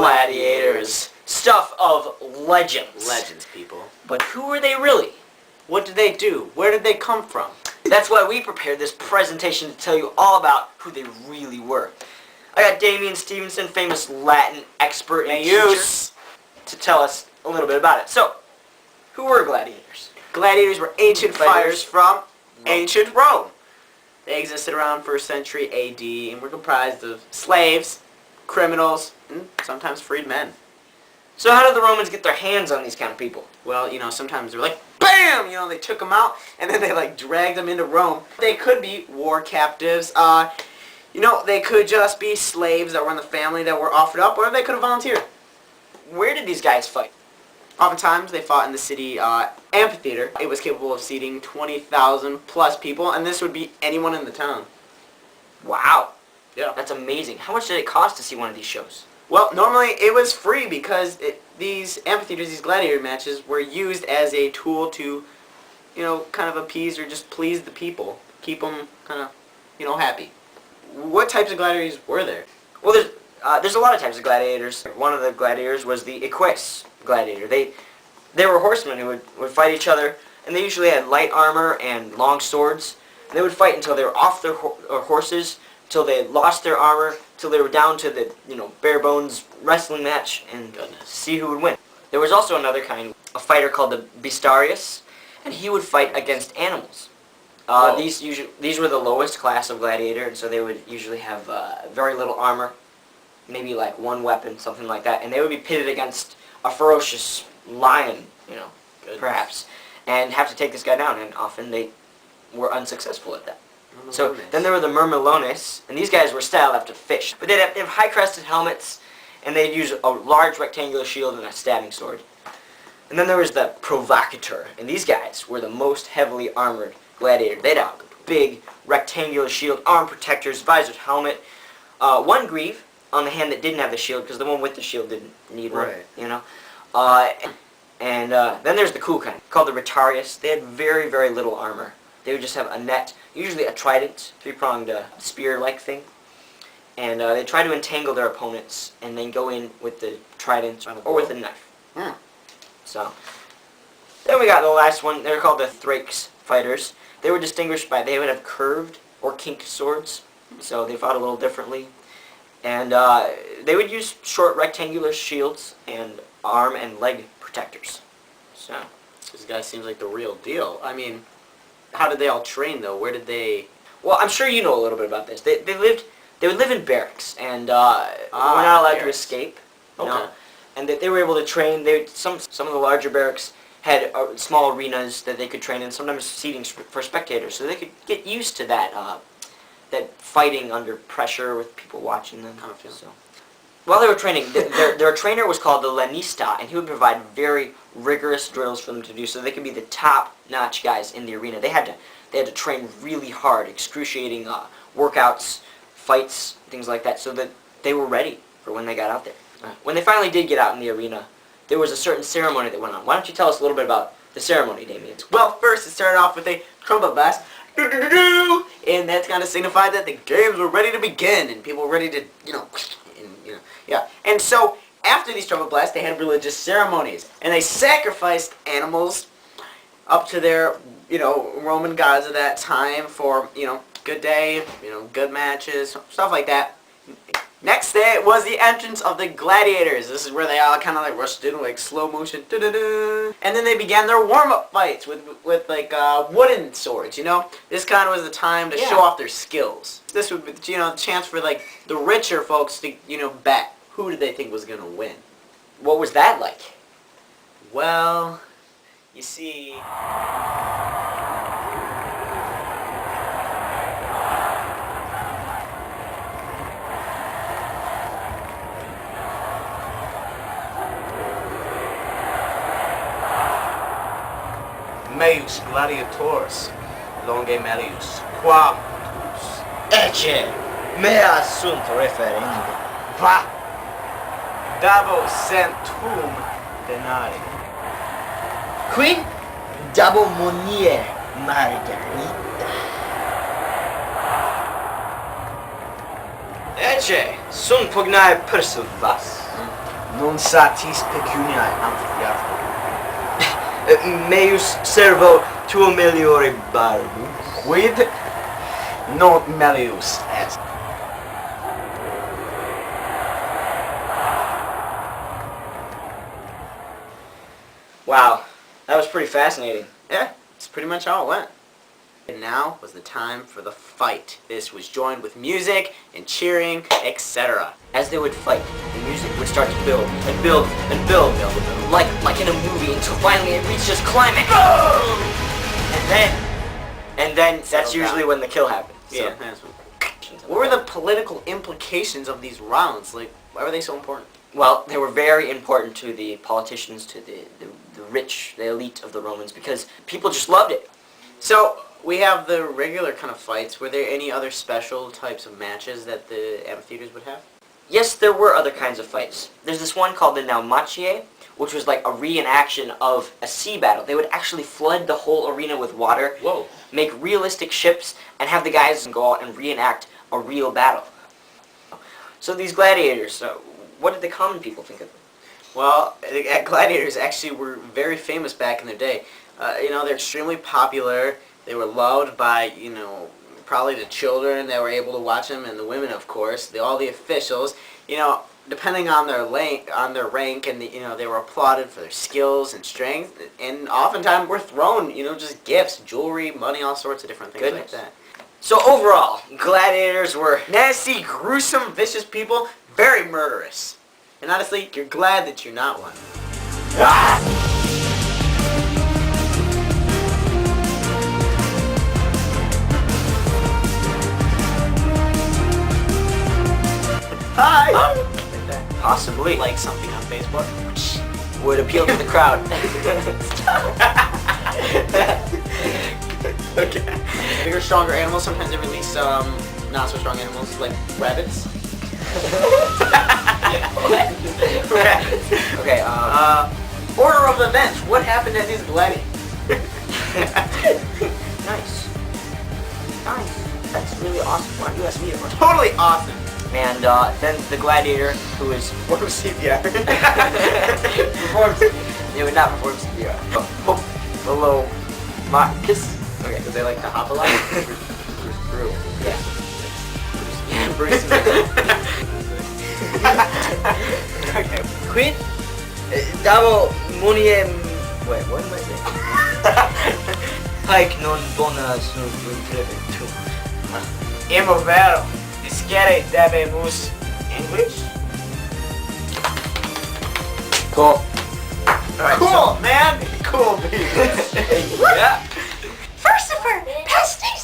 Gladiators. Stuff of legends. Legends, people. But who are they really? What did they do? Where did they come from? That's why we prepared this presentation to tell you all about who they really were. I got Damian Stevenson, famous Latin expert and teacher, to tell us a little bit about it. So, who were gladiators? Gladiators were ancient fighters from ancient Rome. They existed around 1st century AD and were comprised of slaves, criminals, and sometimes freed men. So how did the Romans get their hands on these kind of people? Well, sometimes they were like, BAM! They took them out and then they dragged them into Rome. They could be war captives. They could just be slaves that were in the family that were offered up, or they could have volunteered. Where did these guys fight? Oftentimes, they fought in the city amphitheater. It was capable of seating 20,000 plus people, and this would be anyone in the town. Wow. Yeah. That's amazing. How much did it cost to see one of these shows? Well, normally it was free because these amphitheaters, these gladiator matches, were used as a tool to, kind of appease or just please the people. Keep them kind of, happy. What types of gladiators were there? Well, there's a lot of types of gladiators. One of the gladiators was the equus gladiator. They were horsemen who would fight each other, and they usually had light armor and long swords. And they would fight until they were off their horses, till they lost their armor, till they were down to the bare bones wrestling match, and see who would win. There was also another kind, a fighter called the Bestiarius, and he would fight against animals. These were the lowest class of gladiator, and so they would usually have very little armor, maybe like one weapon, something like that, and they would be pitted against a ferocious lion, perhaps, and have to take this guy down, and often they were unsuccessful at that. So then there were the Myrmilones, and these guys were styled after fish, but they'd have high-crested helmets, and they'd use a large rectangular shield and a stabbing sword. And then there was the Provocator, and these guys were the most heavily armored gladiator. They'd have a big rectangular shield, arm protectors, visored helmet, one greave on the hand that didn't have the shield, because the one with the shield didn't need one, and then there's the cool kind, called the Rhetarius. They had very, very little armor. They would just have a net, usually a trident, three-pronged spear-like thing, and they try to entangle their opponents, and then go in with the trident or with a knife. So, then we got the last one. They're called the Thrakes fighters. They were distinguished by, they would have curved or kinked swords, so they fought a little differently. And they would use short rectangular shields and arm and leg protectors. So, this guy seems like the real deal. I mean, how did they all train though? Where did they? Well, I'm sure you know a little bit about this. They would live in barracks, and were not allowed to escape. Okay. And they were able to train. Some of the larger barracks had small arenas that they could train in, sometimes seating for spectators, so they could get used to that fighting under pressure with people watching them. So, while they were training, their trainer was called the Lanista, and he would provide very rigorous drills for them to do, so they could be the top-notch guys in the arena. They had to train really hard, excruciating workouts, fights, things like that, so that they were ready for when they got out there. When they finally did get out in the arena, there was a certain ceremony that went on. Why don't you tell us a little bit about the ceremony, Damien? Well, first it started off with a trumpet blast, and that kind of signified that the games were ready to begin, and people were ready to, And so, after these trumpet blasts, they had religious ceremonies, and they sacrificed animals up to their, Roman gods of that time for, good day, good matches, stuff like that. Next day was the entrance of the gladiators. This is where they all kind of rushed in slow motion, and then they began their warm-up fights with wooden swords. This kind of was the time to show off their skills. This would be the chance for the richer folks to bet who did they think was gonna win. What was that like? Well, you see. Meus gladiators, longe melius, quantus. Ecce, mea sunt referende. Va, dabo centum denari. Qui dabo monie margarita. Ecce, sunt pugnae persuvas. Non satis pecunia amphitheatro. Meus servo tuo meliore barbus. Quid non melius est. Wow, that was pretty fascinating. Yeah, that's pretty much how it went. And now was the time for the fight. This was joined with music and cheering, etc. As they would fight, the music would start to build and build and build, like in a movie, until finally it reached its climax. And then that's usually when the kill happens. Yeah, that's what. What were the political implications of these rounds? Like, why were they so important? Well, they were very important to the politicians, to the rich, the elite of the Romans, because people just loved it. So, we have the regular kind of fights. Were there any other special types of matches that the amphitheaters would have? Yes, there were other kinds of fights. There's this one called the Naumachie, which was like a reenaction of a sea battle. They would actually flood the whole arena with water, Whoa. make realistic ships, and have the guys go out and reenact a real battle. So these gladiators, what did the common people think of them? Well, gladiators actually were very famous back in their day. They're extremely popular. They were loved by, probably the children that were able to watch them, and the women, of course, all the officials. Depending on their rank, and they were applauded for their skills and strength, and oftentimes were thrown, just gifts, jewelry, money, all sorts of different things like that. So overall, gladiators were Nasty, gruesome, vicious people, very murderous. And honestly, you're glad that you're not one. Ah! Hi! possibly Like something on Facebook. would appeal to the crowd. Okay. Bigger, stronger animals. Sometimes they release not so strong animals like rabbits. Rabbits. Okay. Order of events. What happened at these gladiators? Nice. That's really awesome. Why don't you ask me a question? Totally awesome. And then the gladiator, who is What was CPR? performs, they would not perform CPR. Hello, Marcus. Okay, because they like to hop a lot. Bruce Brew. Yeah. Bruce. Okay. Quid? Davo munie. Wait, what am I saying? Haec non bona sunt intreventur. Imo vero. Discere debemus English? Cool. Cool, man. Cool, baby. Yeah. First of all, pesting